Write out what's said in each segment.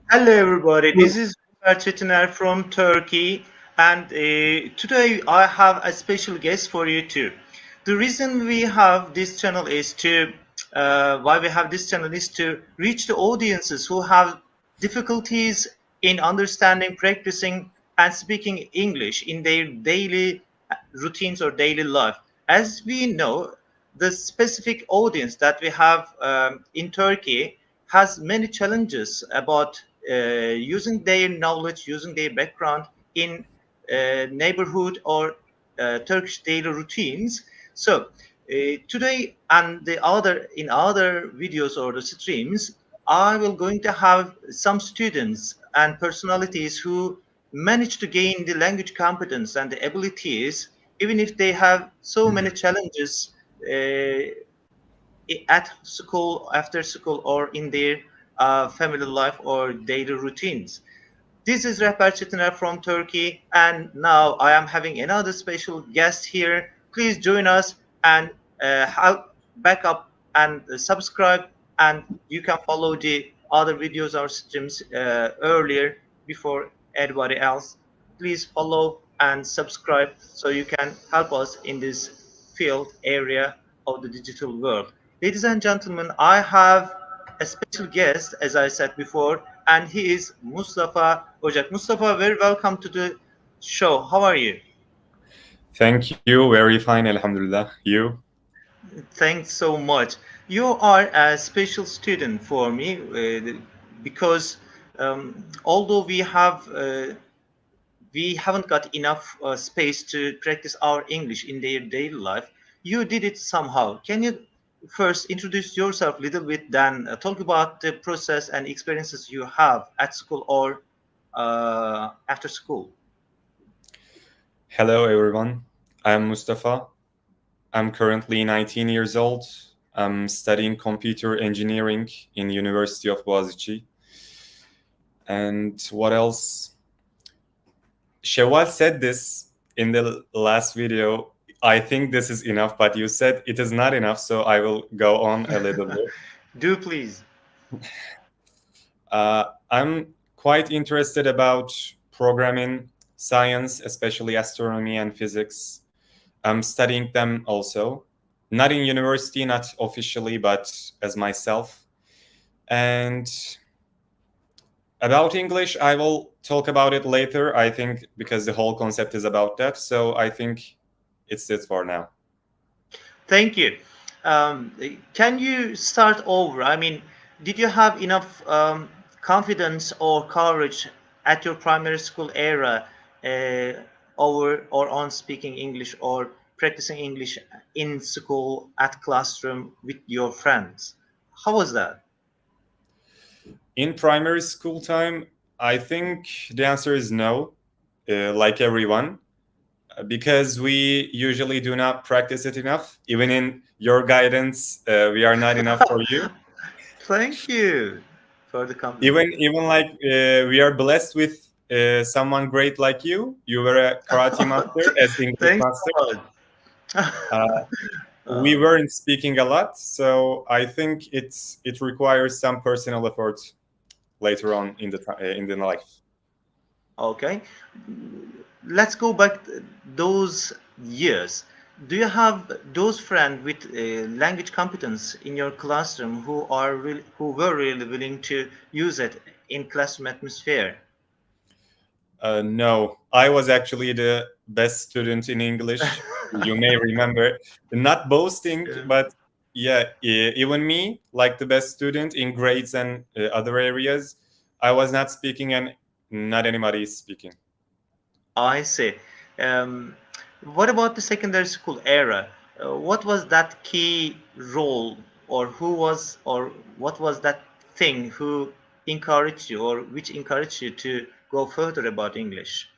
Hello, everybody. This is Çetiner from Turkey, and today I have a special guest for you too. The reason we have this channel is to why we have this channel is to reach the audiences who have difficulties in understanding, practicing, and speaking English in their daily routines or daily life. As we know, the specific audience that we have in Turkey has many challenges about using their knowledge, using their background in neighborhood or Turkish daily routines. So today and the other in other videos or the streams, I will going to have some students and personalities who manage to gain the language competence and the abilities, even if they have so many challenges at school, after school, or in their family life or daily routines. This is Rehber Çetiner from Turkey, and now I am having another special guest here. Please join us and help back up and subscribe, and you can follow the other videos or streams earlier before anybody else. Please follow and subscribe so you can help us in this field area of the digital world. Ladies and gentlemen, I have a special guest, as I said before, and he is Mustafa Ocak. Mustafa, very welcome to the show. How are you? Thank you. Very fine, Alhamdulillah. You? Thanks so much. You are a special student for me because although we haven't got enough space to practice our English in their daily life. You did it somehow. Can you first introduce yourself a little bit, then talk about the process and experiences you have at school or after school? Hello, everyone. I'm Mustafa. I'm currently 19 years old. I'm studying computer engineering in University of Boğaziçi. And what else? Shewal said this in the last video. I think this is enough, but you said it is not enough, so I will go on a little bit. Do please. I'm quite interested about programming, science, especially astronomy and physics. I'm studying them also, not in university, not officially, but as myself. And about English, I will talk about it later, I think, because the whole concept is about that. So I think it's it for now. Thank you. Can you start over? I mean, did you have enough confidence or courage at your primary school era uh, over or on speaking English or practicing English in school at classroom with your friends? How was that? In primary school time, I think the answer is no, like everyone, because we usually do not practice it enough. Even in your guidance, we are not enough for you. Thank you for the compliment. Even like we are blessed with someone great like you. You were a karate master as English Thanks master. so much. Uh, we Uh, weren't speaking a lot, so I think it requires some personal effort later on in the life. okay. Let's go back those years. Do you have those friends with language competence in your classroom who were really willing to use it in classroom atmosphere? No, I was actually the best student in English. You may remember, not boasting, Yeah. but yeah, even me, like the best student in grades and other areas, I was not speaking, and not anybody is speaking. I see. Um, what about the secondary school era? What was that key role, or who was, or what was that thing who encouraged you, or which encouraged you to go further about English?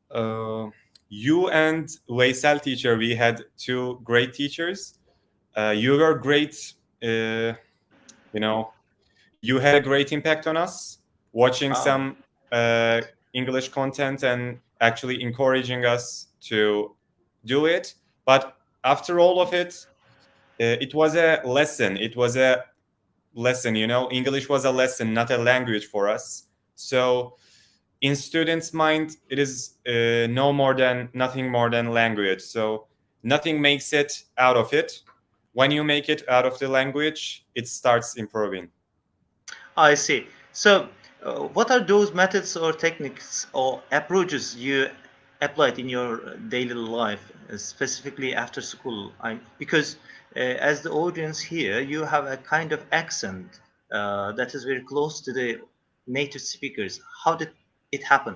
Uh, you and Waysel teacher, we had two great teachers. You were great. You know, you had a great impact on us. Watching Oh, some uh, English content and actually encouraging us to do it. But after all of it, it was a lesson. It was a lesson. English was a lesson, not a language for us. So in students' mind, it is no more than nothing more than language. So nothing makes it out of it. When you make it out of the language, it starts improving. I see. So, what are those methods or techniques or approaches you applied in your daily life, specifically after school? Because as the audience here, you have a kind of accent that is very close to the native speakers. How did it happen?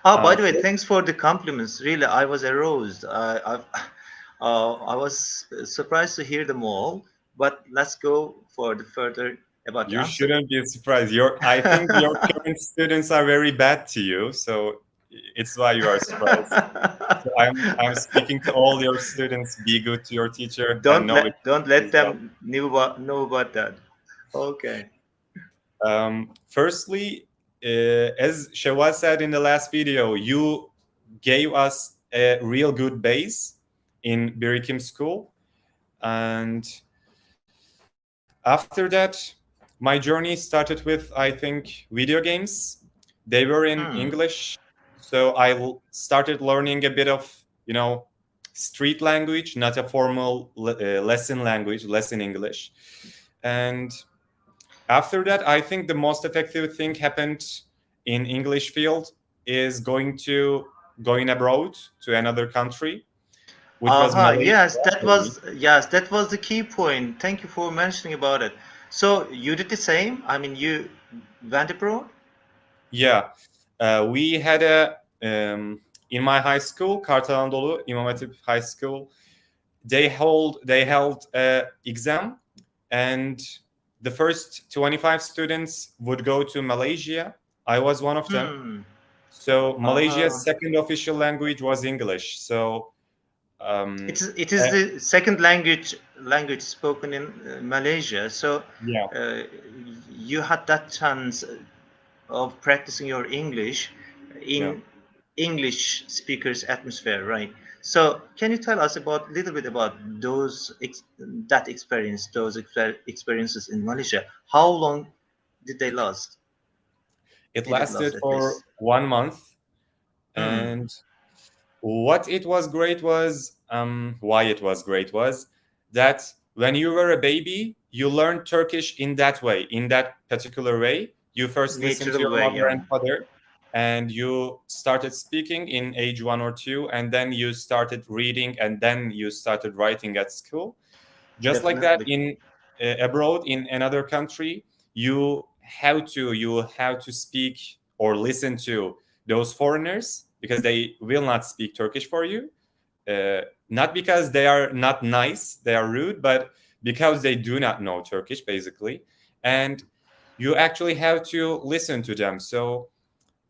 Oh, by the way, First, thanks for the compliments. Really, I was aroused. I was surprised to hear them all. But let's go for the further about the you answer. shouldn't be surprised. I think your current students are very bad to you, so it's why you are surprised. So I'm speaking to all your students. Be good to your teacher and know it don't let his job. them know about that. Okay. Firstly, as Shawaz said in the last video, you gave us a real good base in Birikim School, and after that, my journey started with, I think, video games. They were in Hmm. English, so I started learning a bit of, street language, not a formal lesson language, lesson English. And after that, I think the most effective thing happened in English field is going abroad to another country, which was Aha. Malaysia Yes, for me. that was the key point. Thank you for mentioning about it. So you did the same. I mean, you went abroad. Yeah, we had a in my high school, Kartal Anadolu İmam Hatip High School. They held a exam, and the first 25 students would go to Malaysia. I was one of them. Hmm. So Aha. Malaysia's second official language was English. So um, It is uh, the second language spoken in Malaysia. So yeah, uh, you had that chance of practicing your English yeah. in English speakers atmosphere, right? So can you tell us about little bit about that experience, those experiences in Malaysia? How long did they last? It Did it last lasted at for least? 1 month, Hmm. and what it was great was why it was great was that when you were a baby, you learned Turkish in that way, in that particular way. You first listened to Natural your way, mother yeah. and father, and you started speaking in age 1 or 2, and then you started reading, and then you started writing at school. Just like that, Definitely. in abroad in another country, you have to speak or listen to those foreigners because they will not speak Turkish for you. Not because they are not nice, they are rude, but because they do not know Turkish, basically. And you actually have to listen to them. So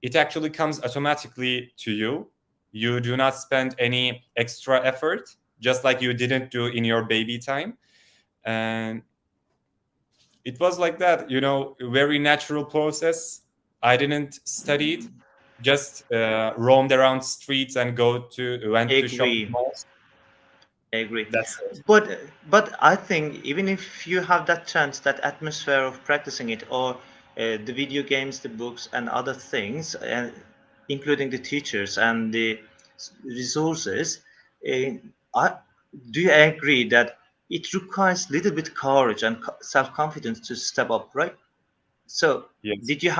it actually comes automatically to you. You do not spend any extra effort, just like you didn't do in your baby time. And it was like that, a very natural process. I didn't study it, just roamed around streets and went to shopping Agree. malls. I agree. That's it. But I think even if you have that chance, that atmosphere of practicing it, or the video games, the books, and other things, including the teachers and the resources, uh, I, do you agree that it requires little bit courage and self confidence to step up, right? So Yes. did you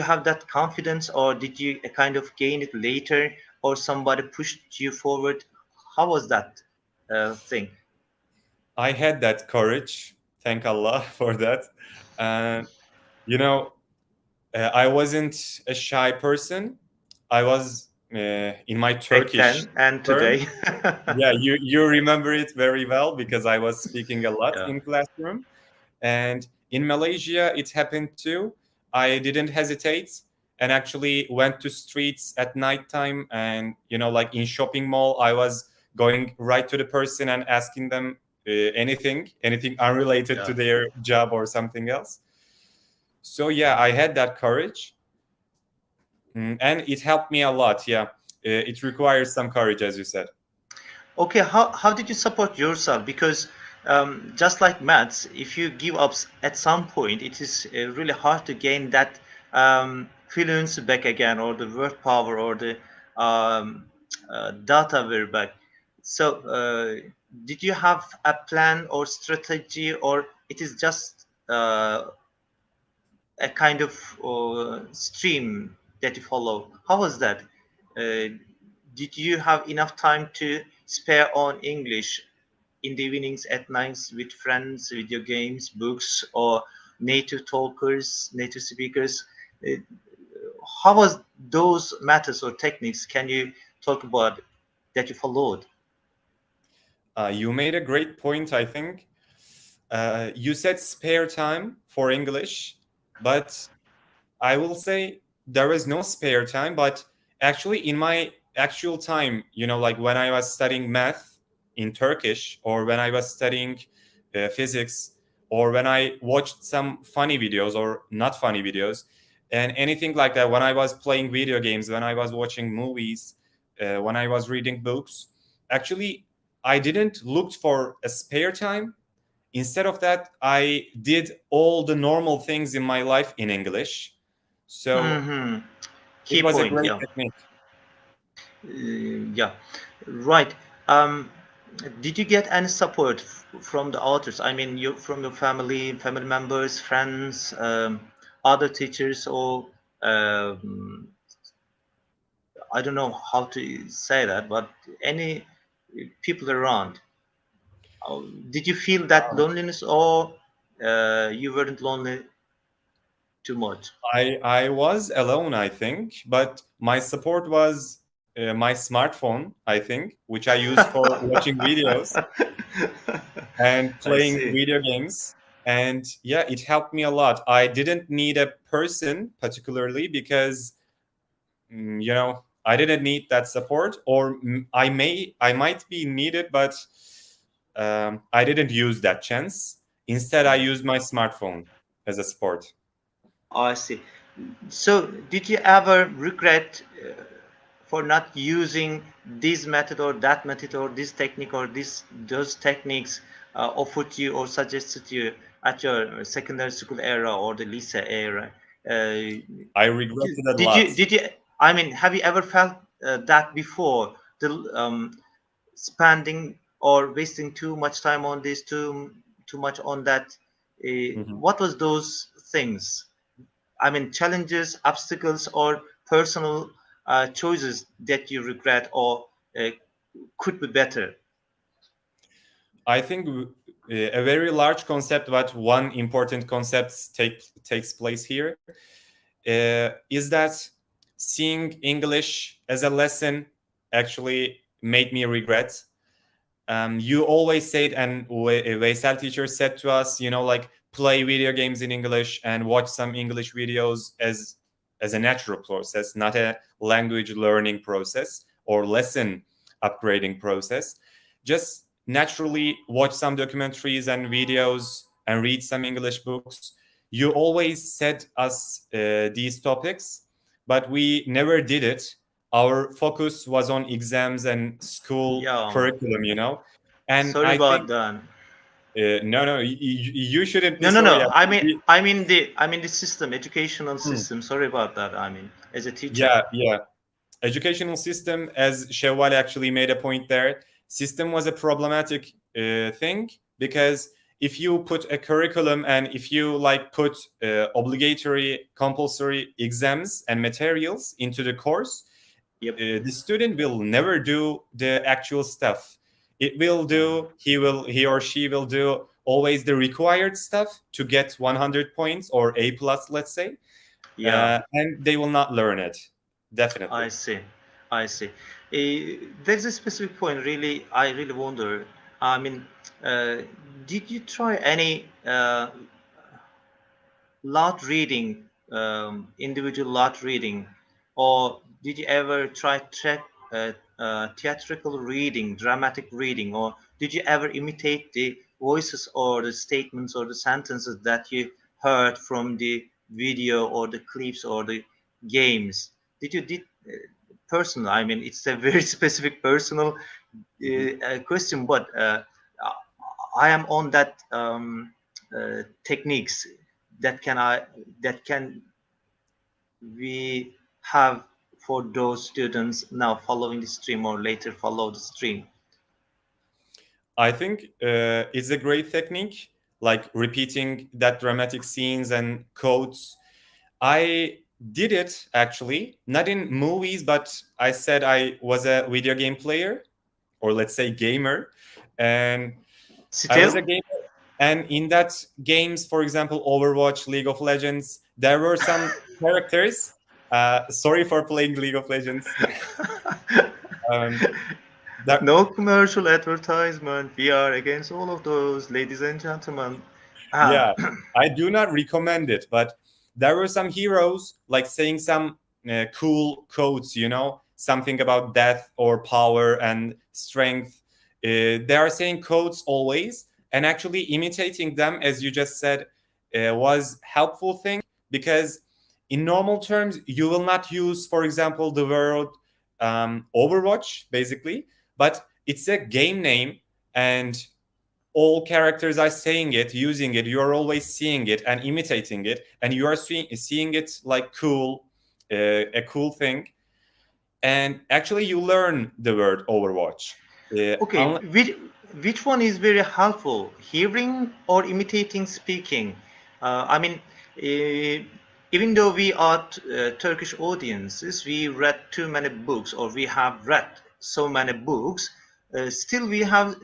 have that confidence, or did you kind of gain it later, or somebody pushed you forward? How was that thing? I had that courage, thank Allah for that. And you know I wasn't a shy person. I was in my Back Turkish then and term. today? Yeah, you remember it very well because I was speaking a lot Yeah, in classroom. And in Malaysia, it happened too. I didn't hesitate and actually went to streets at nighttime. And, like in shopping mall, I was going right to the person and asking them anything unrelated yeah. to their job or something else. So, yeah, I had that courage. And it helped me a lot. Yeah. It requires some courage, as you said. Okay, how did you support yourself? Because just like maths, if you give up at some point, it is really hard to gain that fluency back again, or the word power, or the data very back. So, did you have a plan or strategy, or it is just a kind of stream that you follow? How was that? Uh, did you have enough time to spare on English in the evenings at nights with friends, video games, books, or native talkers, native speakers? Uh, how was those methods or techniques? Can you talk about that you followed? You made a great point, I think. You said spare time for English, but I will say there is no spare time, but actually, in my actual time, like when I was studying math in Turkish, or when I was studying physics, or when I watched some funny videos or not funny videos, and anything like that, when I was playing video games, when I was watching movies, when I was reading books, actually, I didn't look for a spare time. Instead of that, I did all the normal things in my life in English. So Hmm. it Key was a point, great yeah. technique. Yeah, right. Um, did you get any support from the authors? I mean, you from your family, family members, friends, other teachers, or um, I don't know how to say that, but any people around. Did you feel that loneliness, or you weren't lonely too much? I was alone, I think, but my support was my smartphone, I think, which I use for watching videos and I playing see. video games. And yeah, it helped me a lot. I didn't need a person particularly because I didn't need that support, or I might be needed, but I didn't use that chance. Instead, I used my smartphone as a support. I see. So, did you ever regret for not using this method or that method or this technique or this those techniques offered to you or suggested to you at your secondary school era or the Lisa era? I regretted a Did lot. you? I mean, have you ever felt that before? The spending or wasting too much time on this, too much on that. Mhm. What was those things? I mean, challenges, obstacles, or personal choices that you regret or uh, could be better. I think a very large concept, but one important concept takes place here is that seeing English as a lesson actually made me regret. You always said, and Waysal teacher said to us, like play video games in English and watch some English videos as a natural process, not a language learning process or lesson upgrading process. Just naturally watch some documentaries and videos and read some English books. You always said us these topics, but we never did it. Our focus was on exams and school Yeah, curriculum. And sorry I think about that. no, you shouldn't be No, no, sorry. no. Actually. I mean the system, educational Hmm. system. Sorry about that. I mean, as a teacher. Yeah. Educational system, as Shewal actually made a point there, system was a problematic thing because if you put a curriculum and if you like put obligatory compulsory exams and materials into the course, Yep. the student will never do the actual stuff. It will do, he or she will do always the required stuff to get 100 points or A plus, let's say, Yeah. and they will not learn it, I definitely. see. I see. There's a specific point. Really, I really wonder. I mean, uh, did you try any lot reading, individual lot reading, or did you ever try theatrical reading, dramatic reading, or did you ever imitate the voices or the statements or the sentences that you heard from the video or the clips or the games? Did personal? I mean, it's a very specific personal Mhm. question, but I am on that techniques that can we have for those students now following the stream or later follow the stream. I think it's a great technique, like repeating that dramatic scenes and quotes. I did it actually, not in movies, but I said I was a video game player, or let's say gamer, and I was Still, a gamer. And in that games, for example, Overwatch, League of Legends, there were some characters. Sorry for playing League of Legends. Um, that no commercial advertisement. We are against all of those, ladies and gentlemen. Ah, Yeah, I do not recommend it, but there were some heroes like saying some cool quotes, something about death or power and strength. They are saying quotes always, and actually imitating them, as you just said, was helpful thing because in normal terms you will not use, for example, the word Overwatch, basically, but it's a game name and all characters are saying it, using it. You are always seeing it and imitating it, and you are seeing it like cool, a cool thing. And actually, you learn the word Overwatch. okay, which one is very helpful? Hearing or imitating speaking? I mean, even though we are Turkish audiences, we read too many books, or we have read so many books. Still, we have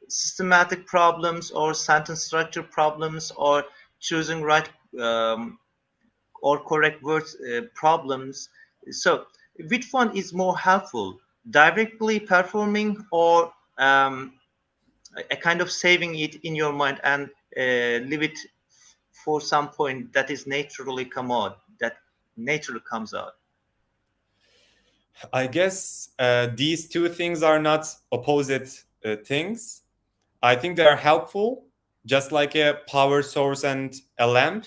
systematic problems, or sentence structure problems, or choosing right or correct words problems. So, which one is more helpful? Directly performing, or a kind of saving it in your mind and leave it for some point that is naturally come out, that naturally comes out. I guess these two things are not opposite things. I think they are helpful, just like a power source and a lamp.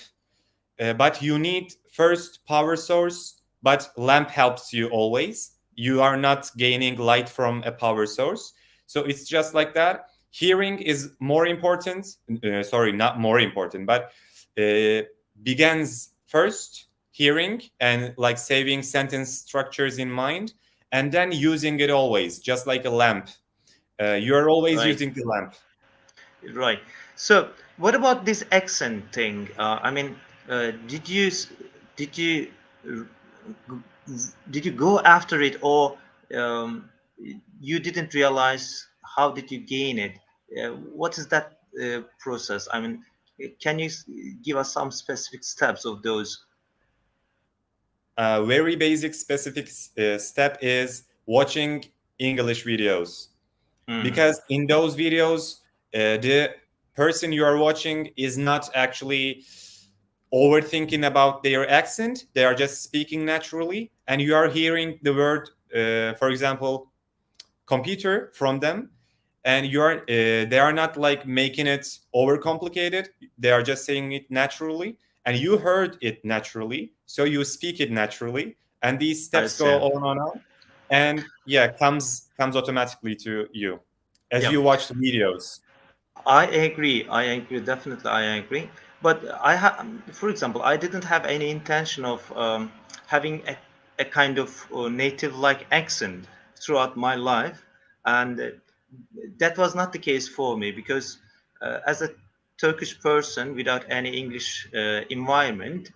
But you need first power source, but lamp helps you always. You are not gaining light from a power source. So it's just like that. Hearing is more important. Sorry, not more important, but uh, begins first hearing and like saving sentence structures in mind and then using it always, just like a lamp. You're always Right, using the lamp. right. So, what about this accent thing? I mean, did you did you go after it, or um, you didn't realize? How did you gain it? What is that process? I mean, can you give us some specific steps of those? A very basic specific step is watching English videos Mhm. because in those videos the person you are watching is not actually overthinking about their accent. They are just speaking naturally and you are hearing the word, for example, computer from them, and they are not like making it overcomplicated. They are just saying it naturally and you heard it naturally, so you speak it naturally, and these I steps go see. on, and yeah, comes automatically to you as Yeah, you watch the videos. I agree. I agree. Definitely, I agree. But for example, I didn't have any intention of having a kind of native-like accent throughout my life, and that was not the case for me because as a Turkish person without any English environment,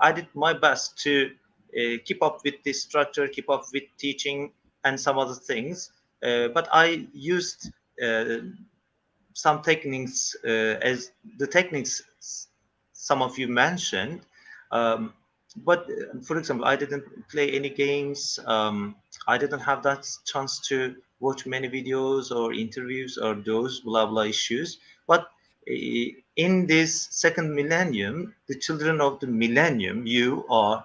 I did my best to keep up with the structure, keep up with teaching and some other things. But I used some techniques as the techniques some of you mentioned. Um, but for example, I didn't play any games. I didn't have that chance to watch many videos or interviews or those blah blah issues. But in this second millennium, the children of the millennium, you are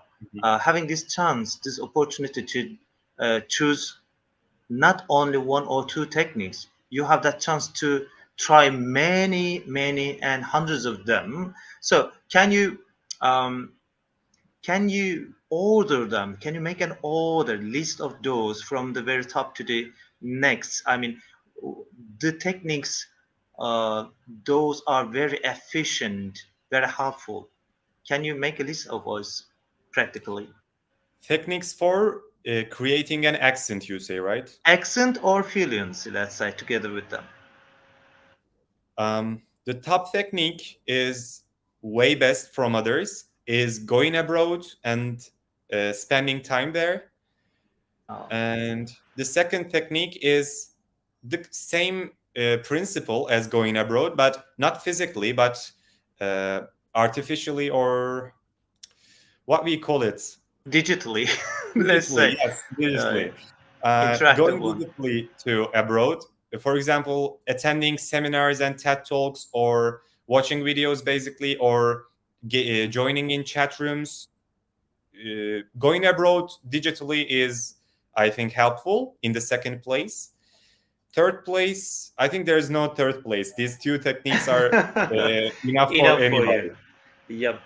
having this chance, this opportunity to choose not only one or two techniques. You have that chance to try many, many, and hundreds of them. So, um, can you order them? Can you make an order list of those from the very top to the next? I mean, the techniques, uh, those are very efficient, very helpful. Can you make a list of us practically? Techniques for creating an accent, you say, right? Accent or fluency, let's say, together with them. The top technique is way best from others is going abroad and spending time there. Oh. And the second technique is the same principle as going abroad, but not physically, but uh, artificially, or what we call it, Digitally, let's digitally. say, Yes, uh, digitally. interactive Going one. digitally to abroad, for example, attending seminars and TED Talks, or watching videos basically, or joining in chat rooms. Going abroad digitally is, I think, helpful in the second place. Third place, I think there is no third place. These two techniques are enough for Enough for you. anybody. Yep.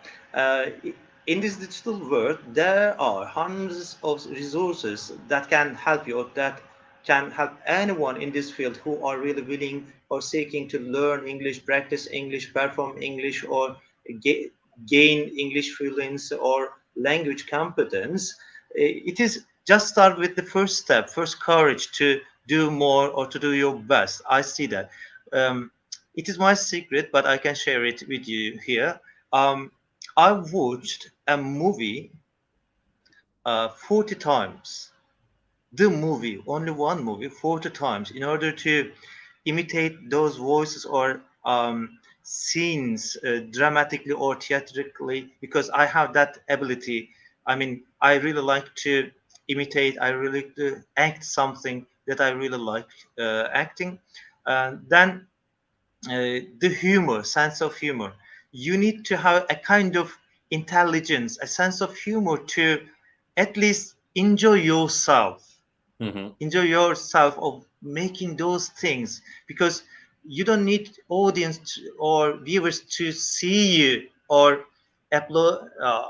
In this digital world, there are hundreds of resources that can help you, or that can help anyone in this field who are really willing or seeking to learn English, practice English, perform English, or ga- gain English fluency or language competence. It is just start with the first step, first courage to do more or to do your best. I see that. Um, it is my secret, but I can share it with you here. Um, I watched a movie 40 times. The movie, only one movie, 40 times in order to imitate those voices or scenes dramatically or theatrically, because I have that ability. I mean, I really like to imitate, I really like to act something that I really like acting. Then the humor, sense of humor. You need to have a kind of intelligence, a sense of humor to at least Mhm. enjoy yourself of making those things, because you don't need audience or viewers to see you or applaud,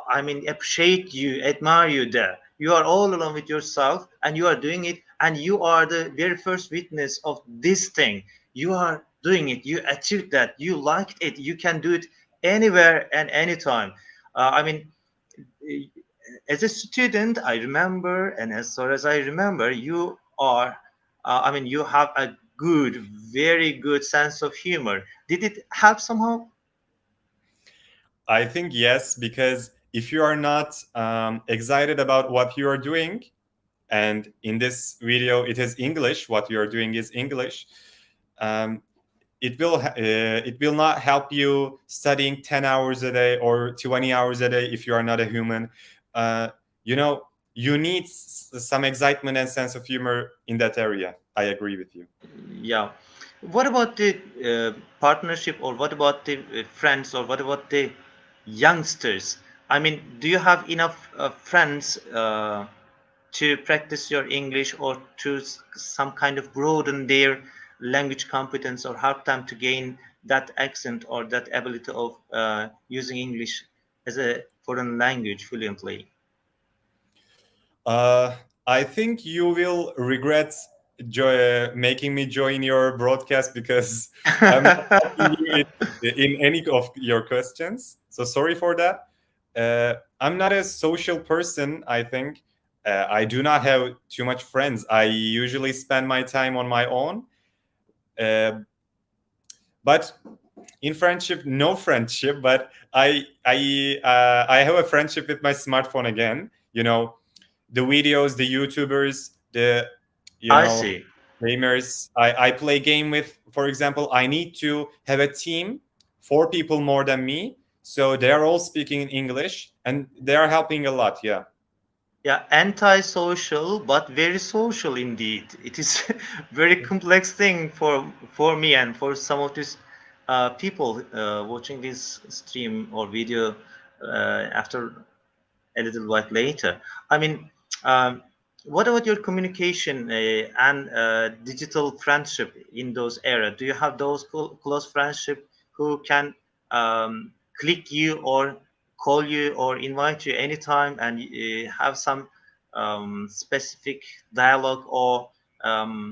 I mean appreciate you, admire you. There you are all alone with yourself and you are doing it, and you are the very first witness of this thing. You are doing it, you achieved that, you liked it, you can do it anywhere and anytime. I mean, as a student, I remember, and as far as I remember, you are, I mean, you have a good, very good sense of humor. Did it help somehow? I think yes, because if you are not excited about what you are doing, and in this video it is English, what you are doing is English, um, it will not help you studying 10 hours a day or 20 hours a day if you are not a human. Uh, you know, you need some excitement and sense of humor in that area. I agree with you. Yeah. What about the partnership, or what about the friends, or what about the youngsters? I mean, do you have enough friends to practice your English, or to some kind of broaden their language competence, or help them to gain that accent or that ability of using English as a foreign language fluently? Uh, I think you will regret making me join your broadcast because I'm not helping you in any of your questions. So sorry for that. I'm not a social person, I think. I do not have too much friends. I usually spend my time on my own. Uh, but in friendship, no friendship. But I have a friendship with my smartphone again. The videos, the YouTubers, the you I know see. gamers. I play game with. For example, I need to have a team, four people more than me, so they are all speaking in English, and they are helping a lot. Yeah. Yeah, anti-social, but very social indeed. It is very complex thing for me and for some of these people watching this stream or video after a little while later. I mean, um, what about your communication and digital friendship in those era? Do you have those close friendship who can click you or call you or invite you anytime and have some specific dialogue or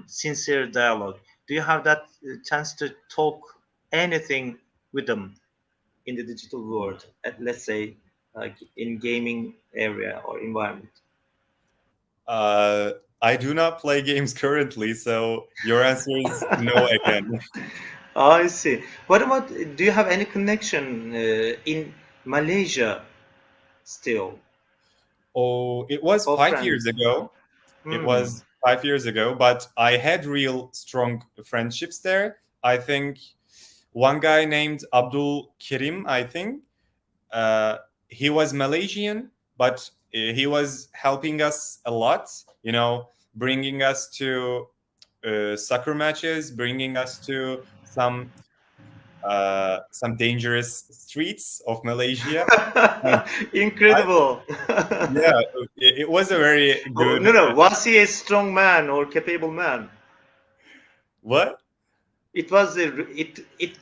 sincere dialogue? Do you have that chance to talk anything with them in the digital world, let's say, like in gaming area or environment? Uh, I do not play games currently, so your answer is no again. I see. What about, do you have any connection in Malaysia still, Oh, it was or 5 years friends? ago. It Hmm. was 5 years ago, but I had real strong friendships there. I think one guy named Abdul Kirim, I think, uh, he was Malaysian, but he was helping us a lot, bringing us to soccer matches, bringing us to some dangerous streets of Malaysia. And I, Incredible. yeah, it was a very Oh, good. no, no. Was he a strong man or capable man? What? It was it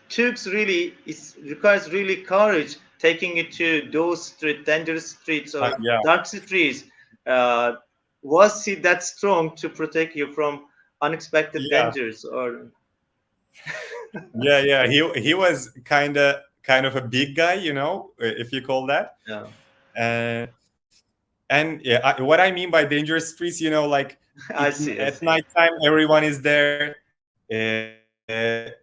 took really, it requires really courage taking it to those dangerous streets or Yeah, dark streets. Uh, was he that strong to protect you from unexpected yeah, dangers? Or yeah. He was kind of a big guy, if you call that. yeah, Uh, and yeah, what I mean by dangerous streets, like I see, I at see, nighttime, everyone is there.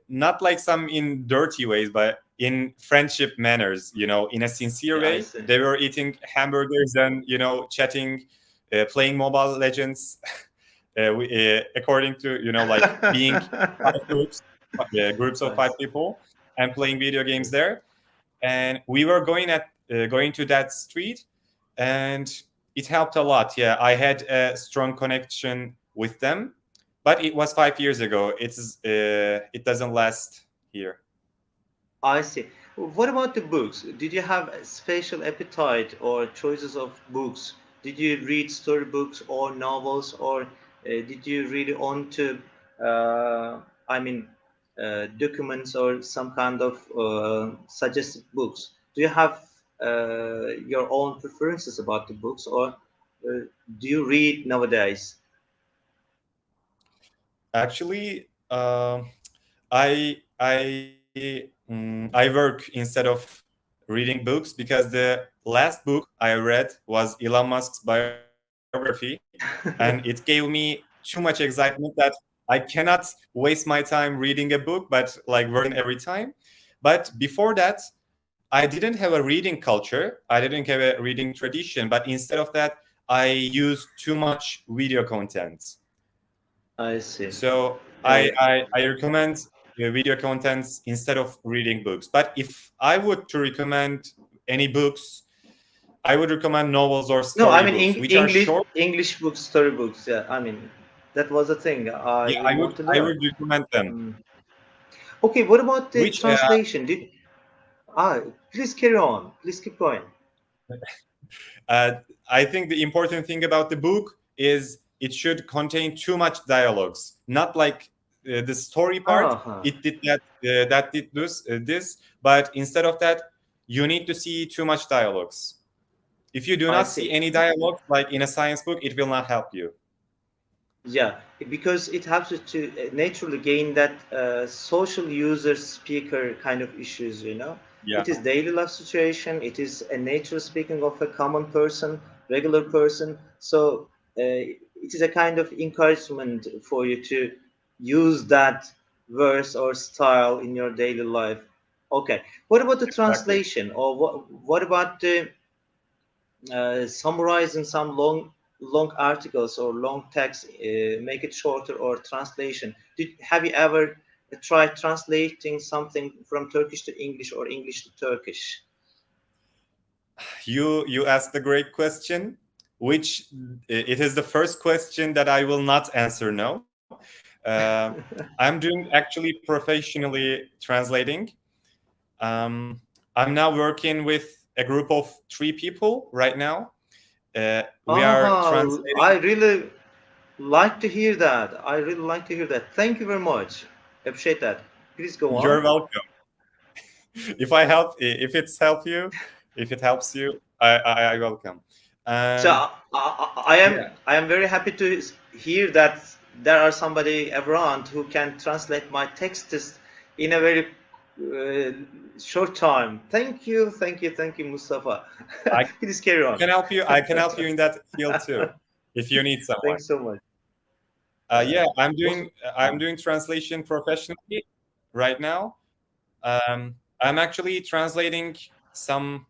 Not like some in dirty ways, but in friendship manners, in a sincere yeah, way. I see. They were eating hamburgers and chatting, playing Mobile Legends. According to like being five groups, groups of five Nice. people, and playing video games there. And we were going to that street, and it helped a lot. Yeah, I had a strong connection with them, but it was 5 years ago. It doesn't last here. I see. What about the books? Did you have a special appetite or choices of books? Did you read storybooks or novels, or did you really on to, I mean, documents or some kind of suggested books? Do you have your own preferences about the books, or do you read nowadays? Actually, I work instead of reading books, because the last book I read was Elon Musk's biography, and it gave me too much excitement that I cannot waste my time reading a book, but like working every time. But before that, I didn't have a reading culture. I didn't have a reading tradition. But instead of that, I used too much video content. I see. So I Uh, I, I recommend video contents instead of reading books. But if I would to recommend any books, I would recommend novels or No, I mean storybooks, which are English short. books, storybooks. Yeah, I mean that was a thing I Yeah, would I would want to I learn. would recommend them. Mm. Okay, what about the Which translation? Did please carry on. Please keep going. uh, I think the important thing about the book is it should contain too much dialogues, not like the story part. Uh-huh. It did that did this, but instead of that, you need to see too much dialogues. If you do I not see see. any dialogue, like in a science book, it will not help you. Yeah, because it helps you to naturally gain that social user speaker kind of issues, you know. Yeah, It is daily life situation, it is a nature speaking of a common person, regular person. So it is a kind of encouragement for you to use that verse or style in your daily life. Okay. What about the exactly. translation, or what about the summarizing some long articles or long text, make it shorter, or translation? Have you ever tried translating something from Turkish to English or English to Turkish? You asked a great question, which it is the first question that I will not answer. No, I'm doing actually professionally translating. I'm now working with a group of 3 people right now. We are I translating. really like to hear that. I really like to hear that. Thank you very much. Appreciate that. Please go You're on. welcome. If it helps you, I welcome. So And I yeah, am very happy to hear that there are somebody around who can translate my texts in a very uh, short time. Thank you, Mustafa. I Please carry on. can help you. I can help you in that field too, if you need someone. Thanks so much. Yeah, Most, I'm doing translation professionally right now. I'm actually translating some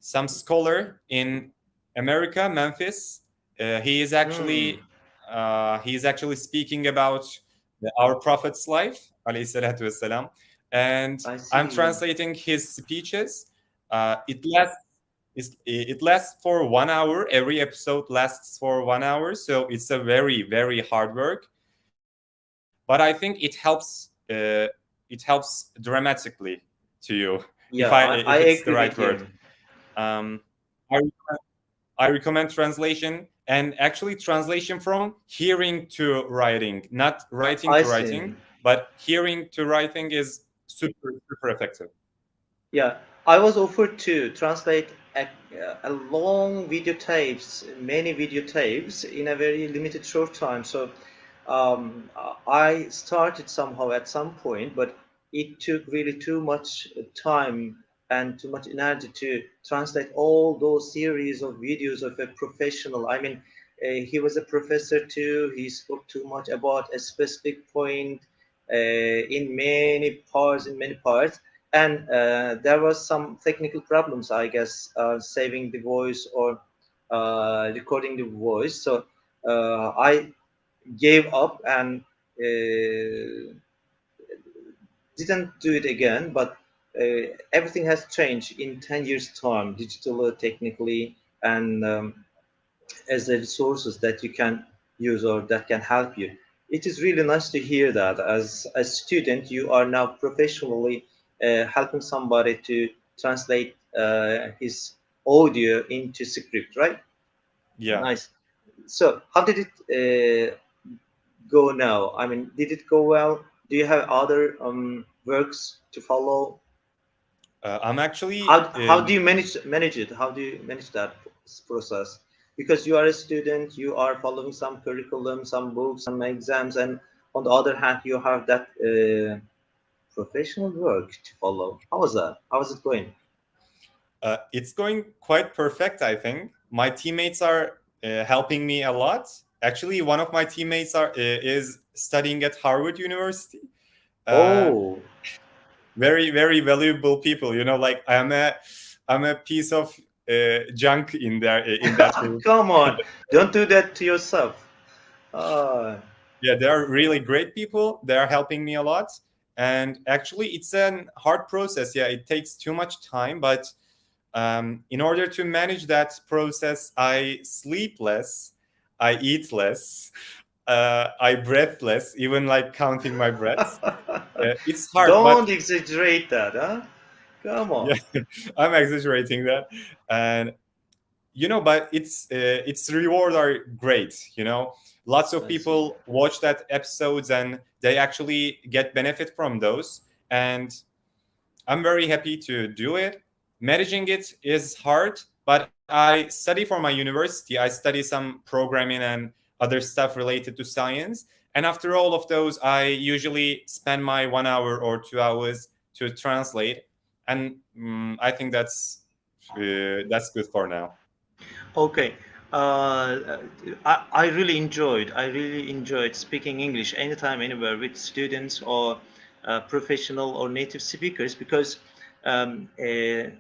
some scholar in America, Memphis. He is hmm, actually speaking about our Prophet's life, alayhi salatu wassalam, and I I'm see. translating his speeches. It lasts for 1 hour. Every episode lasts for 1 hour, so it's a very hard work. But I think it helps dramatically to you Yeah, if I it's the agree right with word. you. Um, I I recommend translation, and actually translation from hearing to writing, not writing I to see. writing, but hearing to writing is super effective. Yeah, I was offered to translate a long videotapes, many videotapes in a very limited short time. So I started somehow at some point, but it took really too much time and too much energy to translate all those series of videos of a professional. I mean, he was a professor too. He spoke too much about a specific point in many parts, and there was some technical problems, I guess, saving the voice or recording the voice. So I gave up and didn't do it again. But everything has changed in 10 years time, digitally, technically, and as the resources that you can use or that can help you. It is really nice to hear that as a student you are now professionally helping somebody to translate his audio into script, right? Yeah. Nice. So how did it go now? I mean, did it go well? Do you have other works to follow? I'm actually How do you manage it? How do you manage that process? Because you are a student, you are following some curriculum, some books, some exams, and on the other hand, you have that professional work to follow. How was that? How was it going? it's going quite perfect. I think my teammates are helping me a lot. Actually, one of my teammates is studying at Harvard University. Uh, Oh, very valuable people. You know, like I'm a piece of junk in there in that group. come on! Don't do that to yourself. Uh, Yeah, they are really great people. They are helping me a lot, and actually it's a hard process. Yeah, it takes too much time, but in order to manage that process, I sleep less, I eat less, I breathe less, even like counting my breaths. It's hard, but don't exaggerate that, huh? Come yeah, on. I'm exaggerating that. And but its reward are great. Lots of I see. people watch that episodes and they actually get benefit from those, and I'm very happy to do it. Managing it is hard, but I study for my university. I study some programming and other stuff related to science, and after all of those I usually spend my 1 hour or 2 hours to translate, and I think that's good for now. Okay. I really enjoyed speaking English anytime, anywhere with students or professional or native speakers because the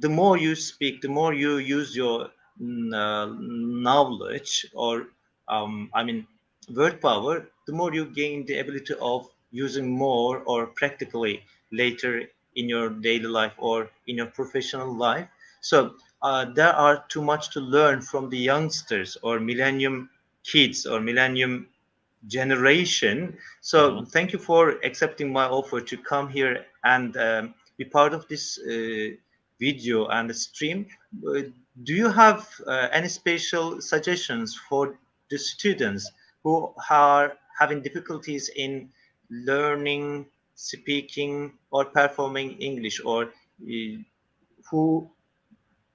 more you speak, the more you use your knowledge or I mean word power, the more you gain the ability of using more or practically later in your daily life or in your professional life. So there are too much to learn from the youngsters or millennium kids or millennium generation. So Mhm. thank you for accepting my offer to come here and be part of this video and stream. Uh, do you have any special suggestions for the students who are having difficulties in learning, speaking, or performing English, or who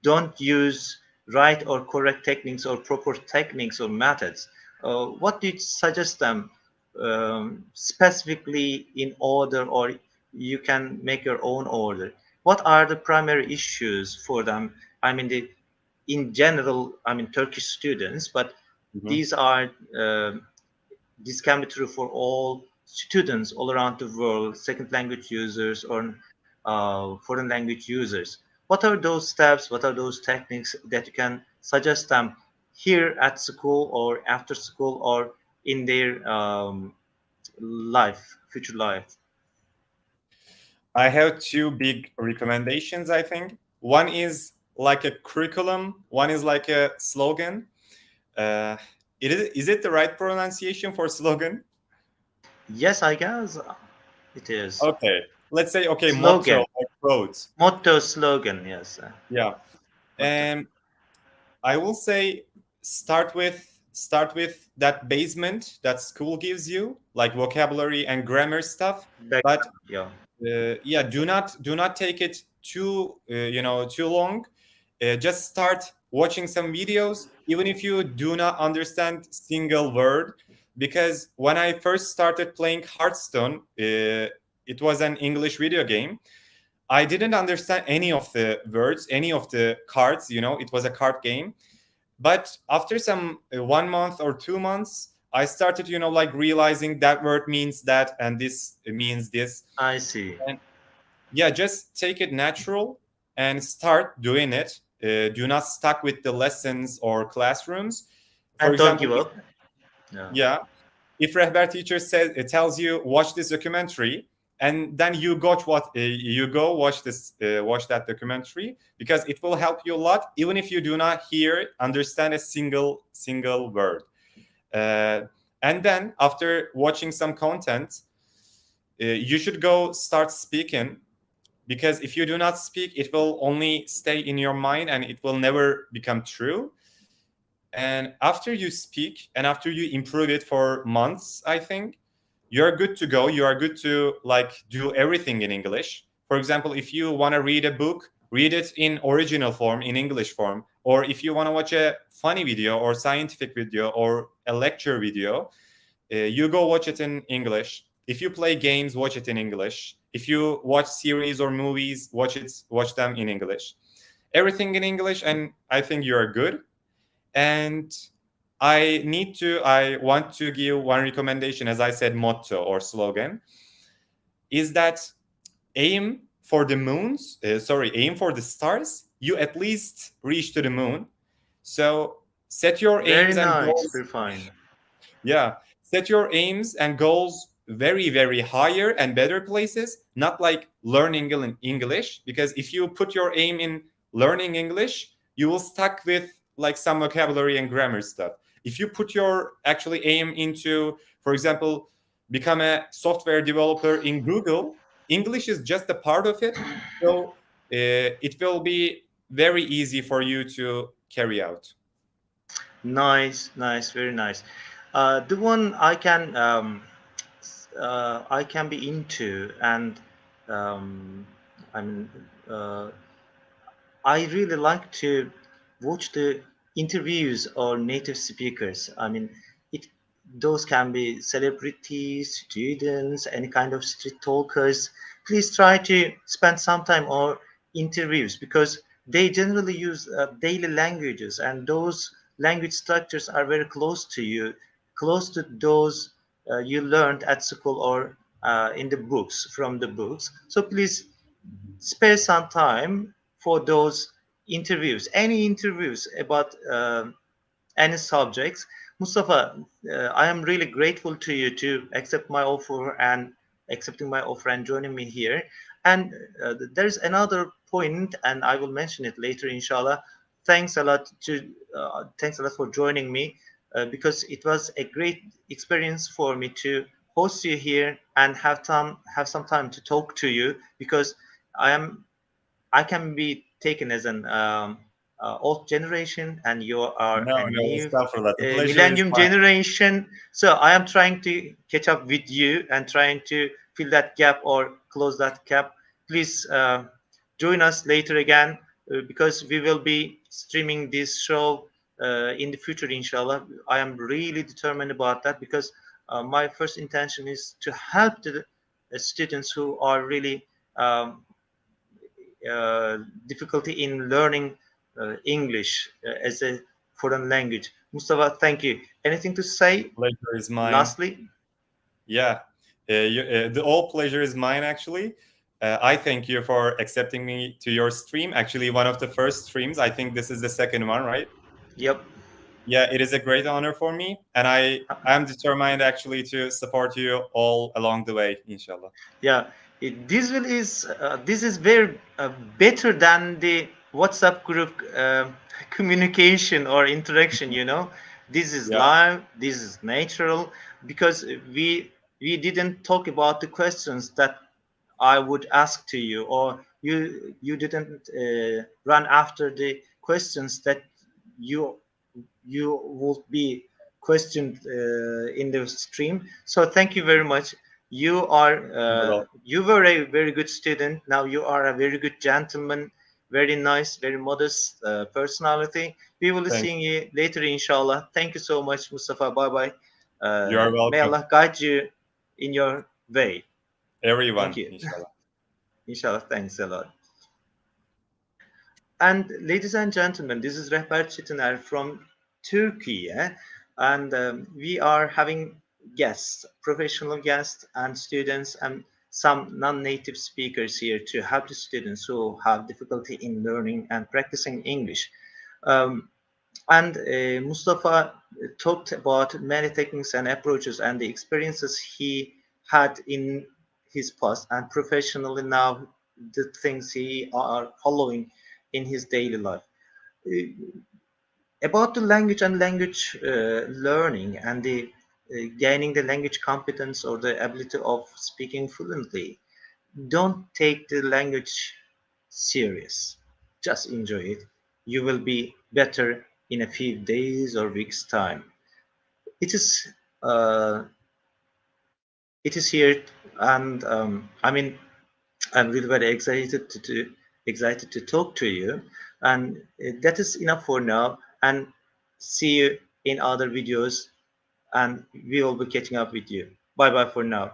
don't use right or correct techniques or proper techniques or methods? what do you suggest them specifically in order, or you can make your own order? What are the primary issues for them? I mean, in general, I mean Turkish students, but Mhm. these are this can be true for all students all around the world, second language users or foreign language users. What are those steps? What are those techniques that you can suggest them here at school or after school or in their life, future life? I have two big recommendations, I think. One is like a curriculum, one is like a slogan. Uh, is it the right pronunciation for slogan? Yes, I guess it is. Okay. Let's say, okay, motto, Slogan, like quote. motto, slogan. Yes, Yeah. motto. And I will say start with that basement that school gives you, like vocabulary and grammar stuff. But Background. Yeah, yeah, do not take it too long. Just start watching some videos, even if you do not understand single word. Because when I first started playing Hearthstone, it was an English video game. I didn't understand any of the words, any of the cards. It was a card game. But after some 1 month or 2 months, I started, like realizing that word means that, and this means this. I see. And yeah, just take it natural and start doing it. Do not stuck with the lessons or classrooms. For And don't example, give up. Yeah, yeah, if rehber teacher says it tells you watch this documentary, and then you go watch that documentary, because it will help you a lot, even if you do not understand a single word. uh, and then after watching some content, you should go start speaking, because if you do not speak, it will only stay in your mind and it will never become true. And after you speak and after you improve it for months, I think you're good to go. You are good to like do everything in English. For example, if you want to read a book, read it in original form, in English form. Or if you want to watch a funny video or scientific video or a lecture video, you go watch it in English. If you play games, watch it in English. If you watch series or movies, watch them in English. Everything in English, and I think you are good. And I want to give one recommendation, as I said, motto or slogan, is that aim for the stars, you at least reach to the moon. So set your very aims and nice, goals. very fine. Yeah, set your aims and goals very, very higher and better places, not like learning English, because if you put your aim in learning English, you will stuck with like some vocabulary and grammar stuff. If you put your actually aim into, for example, become a software developer in Google, English is just a part of it. So it will be very easy for you to carry out. Nice, nice, very nice. The one I can be into, and um, I mean, uh, I really like to watch the interviews or native speakers. I mean, it those can be celebrities, students, any kind of street talkers. Please try to spend some time on interviews because they generally use daily languages, and those language structures are very close to you, close to those you learned at school or in the books from the books. So please spare some time for those interviews, any interviews about any subjects. Mustafa, I am really grateful to you to accept my offer and accepting my offer and joining me here. And there's another point, and I will mention it later, inshallah. Thanks a lot for joining me because it was a great experience for me to host you here and have some time to talk to you because I am I can be taken as an old generation, and you are No, a no, new Astaghfirullah. The pleasure is millennium mine. generation. So I am trying to catch up with you and trying to fill that gap or close that gap. Please join us later again because we will be streaming this show in the future, inshallah. I am really determined about that because my first intention is to help the students who are really um, difficulty in learning English as a foreign language. Mustafa, thank you. Anything to say Pleasure is mine. lastly? Yeah, the all pleasure is mine. Actually, I thank you for accepting me to your stream. Actually, one of the first streams. I think this is the second one, right? Yep. Yeah, it is a great honor for me, and I'm determined actually to support you all along the way, inshallah. Yeah, this is very better than the WhatsApp group communication or interaction. This is Yeah, live. This is natural because we didn't talk about the questions that I would ask to you, or you didn't run after the questions that you you will be questioned in the stream. So thank you very much. you're welcome. You were a very good student. Now you are a very good gentleman. Very nice, very modest personality. We will be Thank seeing you later, inshallah. Thank you so much, Mustafa. Bye bye. you. Are May welcome, Allah guide you in your way. Thank everyone, you. inshallah. Inshallah. Thanks a lot. And ladies and gentlemen, this is Rehber Çetiner from Turkey, and we are having guests, professional guests, and students, and some non-native speakers here to help the students who have difficulty in learning and practicing English. Um, and Mustafa talked about many techniques and approaches and the experiences he had in his past and professionally now the things he are following in his daily life. About the language and language learning and the gaining the language competence or the ability of speaking fluently, don't take the language serious. Just enjoy it. You will be better in a few days or weeks time. It is uh, it is here, and I mean I'm really very excited to talk to you, and that is enough for now. And see you in other videos, and we will be catching up with you. Bye bye for now.